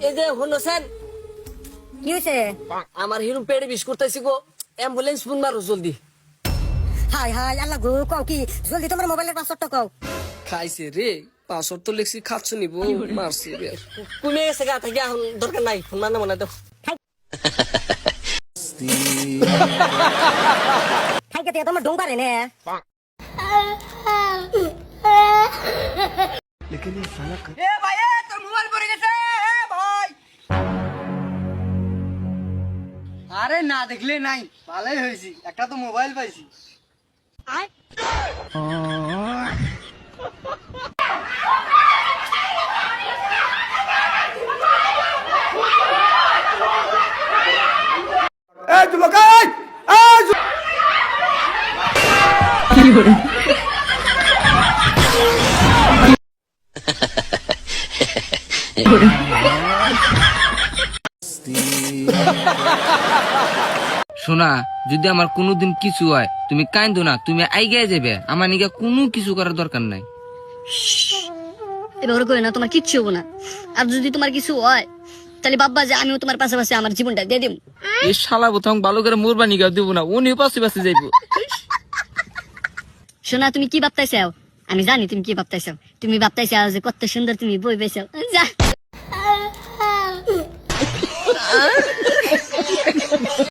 এই যে শুনছেন কি হয়েছে? আমার হিরো পেটে বিষ করতেছি গো, অ্যাম্বুলেন্স ফোন মারো জলদি। হাই হাই আল্লাহ গো, কও কি জলদি তোমার মোবাইলের পাসওয়ার্ডটা কও। খাইছে রে, পাসওয়ার্ড তো লেখছি খাচ্ছ নিবো মারছে রে। কমে গেছে গা থেকে, এখন দরকার নাই ফোন মানে মনে তো। খাইকে থেকে তোমার ডোং পারে না। আরে না দেখলে নাই, ভালোই হয়েছি, একটা তো মোবাইল পাইছি। শোনা, যদি আমার কোনোদিন কিছু হয় তুমি কাইন্দো না, তুমি আইগায় যাবে, আমার নিকে কোনো কিছু করার দরকার নাই। এবার করে না, তোমার কিচ্ছু হবো না। আর যদি তোমার কিছু হয় তাহলে বাবা যে আমিও তোমার পাশাপাশি আমার জীবনটা দিয়ে দিব। এই শালা বোতাম ভালো করে মোরবা নিগাও দিব না, উনিও পাশে পাশে যাইবো। শোনা, তুমি কি ভাবতাইছাও? আমি জানি তুমি কি ভাবতাইছাও। তুমি ভাবতাইছাও যে কত সুন্দর তুমি বই পেয়েছো।